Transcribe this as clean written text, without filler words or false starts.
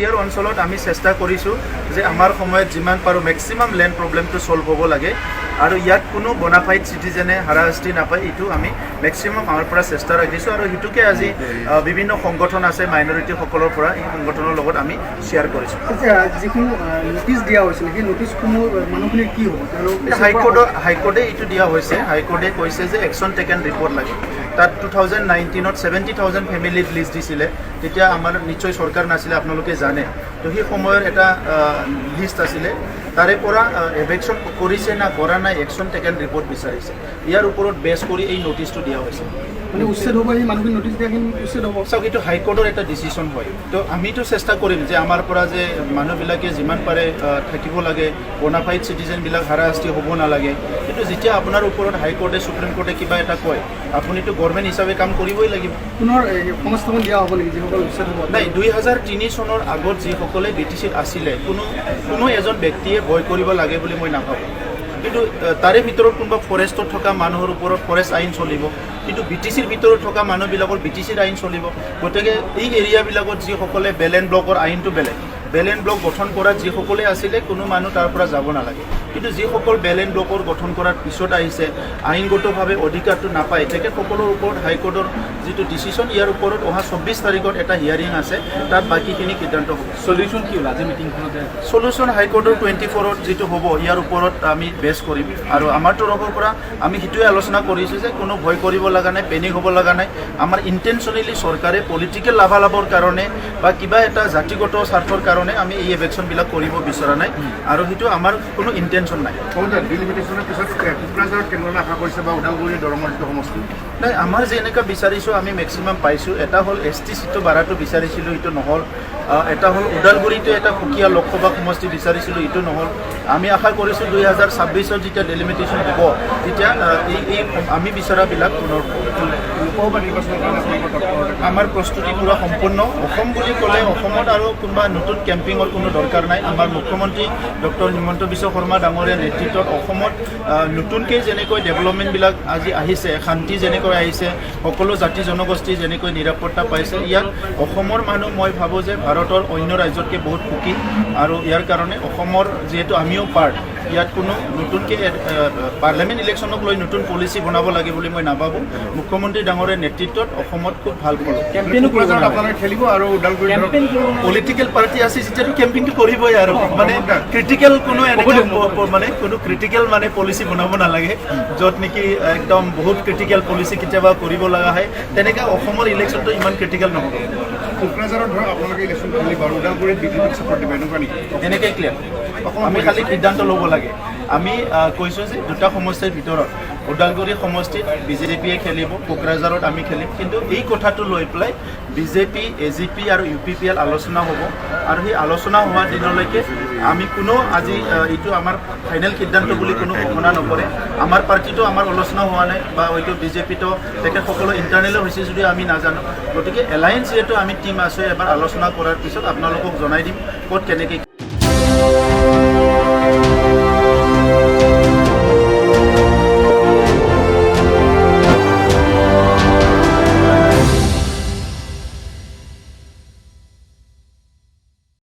ইয়াৰ অঞ্চলত আমি চেষ্টা কৰিছোঁ যে আমাৰ সময়ত যিমান পাৰোঁ মেক্সিমাম লেণ্ড প্ৰব্লেমটো ছল্ভ হ'ব লাগে আৰু ইয়াত কোনো বনাফাইড চিটিজেনে হাৰাশাস্তি নাপায় এইটো আমি মেক্সিমাম আমাৰ পৰা চেষ্টা ৰাখিছোঁ আৰু সেইটোকে আজি বিভিন্ন সংগঠন আছে মাইনৰিটিসকলৰ পৰা এই সংগঠনৰ লগত আমি শ্বেয়াৰ কৰিছোঁ। যিখিনি নটিচ দিয়া হৈছিল সেই নটিচসমূহ মানুহখিনিৰ কি হ'ব? হাইকোৰ্টে এইটো দিয়া হৈছে। হাইকোৰ্টে কৈছে যে একশ্যন টেকেন ৰিপৰ্ট লাগে। তাত 2019 70,000 ফেমিলিক লিষ্ট দিছিলে, তেতিয়া আমাৰ নিশ্চয় চৰকাৰ নাছিলে, আপোনালোকে জানে। তো সেই সময়ৰ এটা লিষ্ট আছিলে, তাৰে পৰা এভেকশ্যন কৰিছে না কৰা নাই একশ্যন টেকেন ৰিপৰ্ট বিচাৰিছে। ইয়াৰ ওপৰত বেছ কৰি এই নটিচটো দিয়া হৈছে। মানে উচ্ছেদ হ'ব, এই মানুহখিনি নটিচ দিয়াখিনি উচ্ছেদ হ'ব। চাওক, এইটো হাইকোৰ্টৰ এটা ডিচিশ্যন হয়। তো আমিতো চেষ্টা কৰিম যে আমাৰ পৰা যে মানুহবিলাকে যিমান পাৰে থাকিব লাগে, বনাফাইড চিটিজেনবিলাক হাৰাশাস্তি হ'ব নালাগে। কিন্তু যেতিয়া আপোনাৰ ওপৰত হাইকোৰ্টে সুপ্ৰিম কোৰ্টে কিবা এটা কয়, আপুনিতো গভৰ্ণমেণ্ট হিচাপে কাম কৰিবই লাগিব। পুনৰ সংস্থাপন দিয়া হ'ব নেকি যিসকল উচ্ছেদ হ'ব? নাই, 2003 চনৰ আগত যিসকলে BTCত আছিলে কোনো এজন ব্যক্তিয়ে ভয় কৰিব লাগে বুলি মই নাভাবোঁ। কিন্তু তাৰে ভিতৰত কোনোবা ফৰেষ্টত থকা মানুহৰ ওপৰত ফৰেষ্ট আইন চলিব, কিন্তু BTCৰ ভিতৰত থকা মানুহবিলাকৰ BTCৰ আইন চলিব। গতিকে এই এৰিয়াবিলাকত যিসকলে বেলেন ব্লকৰ আইনটো বেলেগ, বেলেন ব্লক গঠন কৰাত যিসকলে আছিলে কোনো মানুহ তাৰ পৰা যাব নালাগে। কিন্তু যিসকল বেলেন ব্লকৰ গঠন কৰাৰ পিছত আহিছে, আইনগতভাৱে অধিকাৰটো নাপায়, তেখেতসকলৰ ওপৰত হাইকোৰ্টৰ যিটো ডিচিশ্যন, ইয়াৰ ওপৰত অহা 24 তাৰিখত এটা হিয়াৰিং আছে, তাত বাকীখিনি সিদ্ধান্ত হ'ব। সলিউশ্যন কি হ'ল আজি মিটিংখনতে? সলিউশ্যন হাইকোৰ্টৰ 24ত যিটো হ'ব, ইয়াৰ ওপৰত আমি বেছ কৰিম। আৰু আমাৰ তৰফৰ পৰা আমি সেইটোৱে আলোচনা কৰিছোঁ যে কোনো ভয় কৰিব লগা নাই, পেনিক হ'ব লগা নাই। আমাৰ ইণ্টেনশ্যনেলি চৰকাৰে পলিটিকেল লাভালাভৰ কাৰণে বা কিবা এটা জাতিগত স্বাৰ্থৰ কাৰণে আমি এই এভেকশ্যনবিলাক কৰিব বিচৰা নাই, আৰু সেইটো আমাৰ কোনো ইণ্টেনশ্যন নাই। নাই, আমাৰ যেনেকুৱা বিচাৰিছোঁ আমি মেক্সিমাম পাইছোঁ। এটা হ'ল ST চিটটো বাঢ়াটো বিচাৰিছিলোঁ, এইটো নহ'ল। এটা হ'ল ওদালগুৰিটো এটা সুকীয়া লোকসভা সমষ্টি বিচাৰিছিলোঁ, এইটো নহ'ল। আমি আশা কৰিছোঁ 2026 যেতিয়া ডেলিমিটেশ্যন হ'ব, তেতিয়া এই আমি বিচৰাবিলাক পুনৰ আমাৰ প্ৰস্তুতি পূৰা সম্পূৰ্ণ। অসম বুলি ক'লে অসমত আৰু কোনোবা নতুন কেম্পিঙৰ কোনো দৰকাৰ নাই। আমাৰ মুখ্যমন্ত্ৰী ডক্টৰ হিমন্ত বিশ্ব শৰ্মা ডাঙৰীয়াৰ নেতৃত্বত অসমত নতুনকৈ যেনেকৈ ডেভেলপমেণ্টবিলাক আজি আহিছে, শান্তি যেনেকৈ আহিছে, সকলো জাতি জনগোষ্ঠী যেনেকৈ নিৰাপত্তা পাইছে, ইয়াত অসমৰ মানুহ মই ভাবোঁ যে ভাৰতৰ অন্য ৰাজ্যতকৈ বহুত সুখী। আৰু ইয়াৰ কাৰণে অসমৰ যিহেতু আমিও পাৰ্ট, ইয়াত কোনো নতুনকৈ পাৰ্লিয়ামেণ্ট ইলেকশ্যনক লৈ নতুন পলিচি বনাব লাগে বুলি মই নাভাবোঁ। মুখ্যমন্ত্ৰী ডাঙৰীয়াৰ নেতৃত্বত অসমত খুব ভাল ফল খেলিব আৰু পলিটিকেল পাৰ্টি আছে যেতিয়াতো কেম্পিংটো কৰিবই। আৰু মানে ক্ৰিটিকেল কোনো ক্ৰিটিকেল পলিচি বনাব নালাগে, য'ত নেকি একদম বহুত ক্ৰিটিকেল পলিচি কেতিয়াবা কৰিব লগা হয়। তেনেকৈ অসমৰ ইলেকশ্যনটো ইমান ক্ৰিটিকেল নহ'ব। কোকৰাঝাৰত ধৰক আপোনালোকে ইলেকশ্যন খেলিব আৰু ওদালগুৰিত BJPক ছাপৰ্ট দিব, এনেকুৱা নেকি? এনেকৈ ক্লিয়াৰ। আমি খালি সিদ্ধান্ত ল'ব লাগে। আমি কৈছোঁ যে দুটা সমষ্টিৰ ভিতৰত ওদালগুৰি সমষ্টিত BJPয়ে খেলিব, কোকৰাঝাৰত আমি খেলিম। কিন্তু এই কথাটো লৈ পেলাই BJP, AGP আৰু UPPL আলোচনা হ'ব, আৰু সেই আলোচনা হোৱা দিনলৈকে আমি কোনো আজি এইটো আমাৰ ফাইনেল সিদ্ধান্ত বুলি কোনো ঘোষণা নকৰে। আমাৰ পাৰ্টিটো আমাৰ আলোচনা হোৱা নাই, বা হয়তো BJPটো তেখেতসকলো ইণ্টাৰনেলো হৈছে যদিও আমি নাজানো। গতিকে এলায়েন্স যিহেতু আমি টিম আছোঁ, এবাৰ আলোচনা কৰাৰ পিছত আপোনালোকক জনাই দিম ক'ত কেনেকৈ